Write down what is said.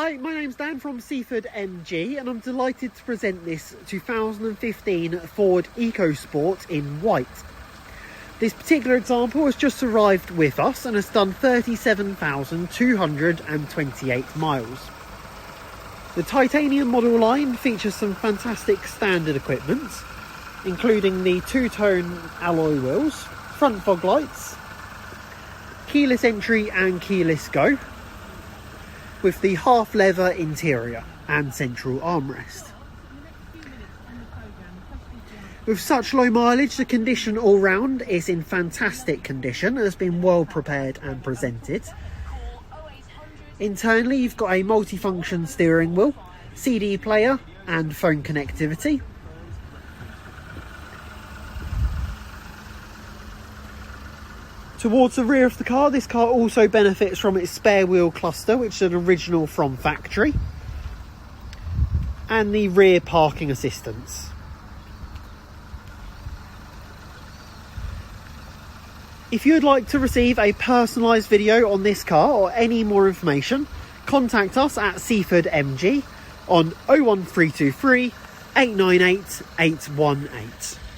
Hi, my name's Dan from Ford MG and I'm delighted to present this 2015 Ford Ecosport in white. This particular example has just arrived with us and has done 37,228 miles. The titanium model line features some fantastic standard equipment, including the two-tone alloy wheels, front fog lights, keyless entry and keyless go, with the half leather interior and central armrest. With such low mileage, the condition all round is in fantastic condition and has been well prepared and presented. Internally, you've got a multifunction steering wheel, CD player and phone connectivity. Towards the rear of the car, this car also benefits from its spare wheel cluster, which is an original from factory, and the rear parking assistance. If you'd like to receive a personalised video on this car or any more information, contact us at Ford MG on 01323 898 818.